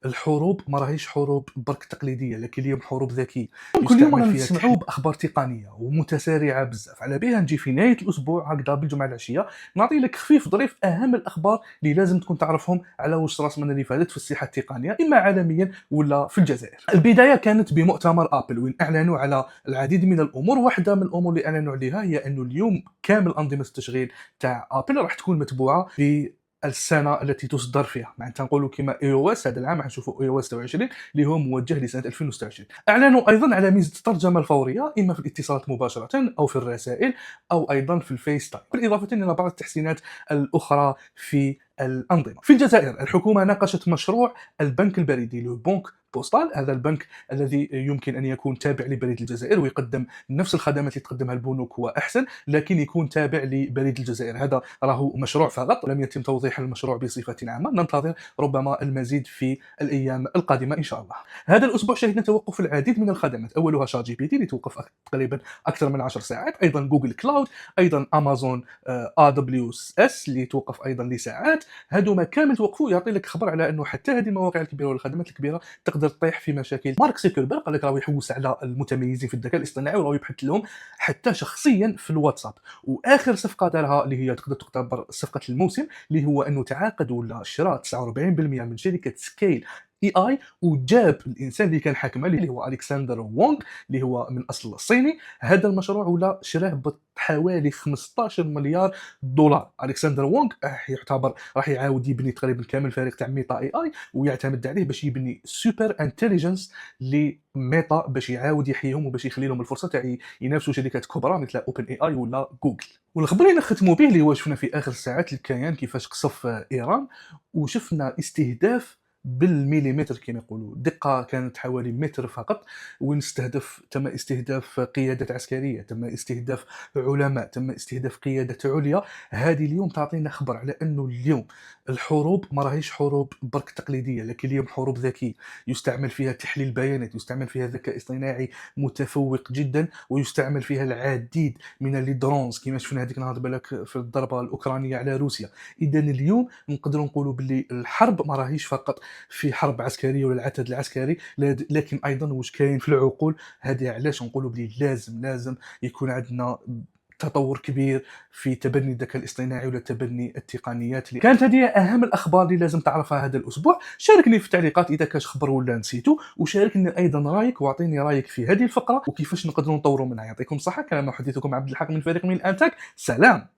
الحروب ما راهيش حروب برك تقليديه، لكن اليوم حروب ذكيه كل يوم يستعمل رانا فيها نسمعوا باخبار تقنيه ومتسارعه بزاف. على بها نجي في نهايه الاسبوع هكذا بالجمعه العشيه نعطي لك خفيف ظريف اهم الاخبار اللي لازم تكون تعرفهم على وش راس من اللي فاتت في الساحه التقنيه، اما عالميا ولا في الجزائر. البدايه كانت بمؤتمر ابل وين اعلنوا على العديد من الامور. واحده من الامور اللي اعلنوا عليها هي انه اليوم كامل انظمه التشغيل تاع ابل راح تكون متبوعه السنه التي تصدر فيها، معناتها نقولوا كما اي او اس هذا العام راح نشوفوا اي او اس 26 اللي هو موجه لسنه 2026. اعلنوا ايضا على ميزه الترجمه الفوريه اما في الاتصالات مباشره او في الرسائل او ايضا في الفيس تايم، بالاضافه الى بعض التحسينات الاخرى في الانظمه. في الجزائر الحكومه ناقشت مشروع البنك البريدي لو بنك بوستال. هذا البنك الذي يمكن ان يكون تابع لبريد الجزائر ويقدم نفس الخدمات اللي تقدمها البنوك واحسن، لكن يكون تابع لبريد الجزائر. هذا راهو مشروع فقط، لم يتم توضيح المشروع بصفه عامه، ننتظر ربما المزيد في الايام القادمه ان شاء الله. هذا الاسبوع شهدنا توقف العديد من الخدمات، اولها شات جي بي تي اللي توقف تقريبا اكثر من 10 ساعات، ايضا جوجل كلاود، ايضا امازون اي دبليو اس اللي توقف ايضا لساعات. هذوما كامل توقفوا. يعطي لك خبر على انه حتى هذه المواقع الكبيره والخدمات الكبيره تقدر تطيح في مشاكل. مارك زوكربيرغ قال لك راهو يحوس على المتميزين في الذكاء الاصطناعي وراهو يبحث لهم حتى شخصيا في الواتساب. واخر صفقه دارها اللي هي تقدر تعتبر صفقه الموسم اللي هو انه تعاقد ولا شراء 49% من شركه سكيل اي اي، وجاب الانسان اللي كان حاكمه اللي هو الكسندر وونغ اللي هو من اصل صيني. هذا المشروع ولا شراه بحوالي 15 مليار دولار. الكسندر وونغ يعتبر راح يعاود يبني تقريبا كامل الفريق تاع ميتا اي اي ويعتمد عليه باش يبني سوبر انتليجنس لميتا باش يعاود يحييهم وباش يخلي لهم الفرصه تاع ينافسوا شركات كبرى مثل اوبن اي اي ولا جوجل. والخبر اللي نختموا به اللي هو شفنا في اخر الساعات الكيان كيفاش قصف ايران، وشفنا استهداف بالمليمتر كما يقولوا، دقه كانت حوالي متر فقط، وين تم استهداف قيادات عسكريه، تم استهداف علماء، تم استهداف قيادات عليا. هذه اليوم تعطينا خبر على انه اليوم الحروب ما راهيش حروب برك تقليديه، لكن اليوم حروب ذكيه يستعمل فيها تحليل بيانات، يستعمل فيها ذكاء اصطناعي متفوق جدا، ويستعمل فيها العديد من الدرونز كما شفنا هذيك النهار بالك في الضربه الاوكرانيه على روسيا. اذا اليوم نقدروا نقولوا باللي الحرب ما راهيش فقط في حرب عسكريه ولا العتاد العسكري، لكن ايضا واش كاين في العقول. هذه علاش نقولوا بلي لازم يكون عندنا تطور كبير في تبني الذكاء الاصطناعي ولا تبني التقنيات. اللي كانت هذه اهم الاخبار اللي لازم تعرفها هذا الاسبوع. شاركني في التعليقات اذا كاش خبر ولا نسيتو، وشاركني ايضا رايك واعطيني رايك في هذه الفقره وكيفاش نقدروا نطوروا منها. يعطيكم الصحه. كان محدثكم عبد الحق من فريق من الانتاج. سلام.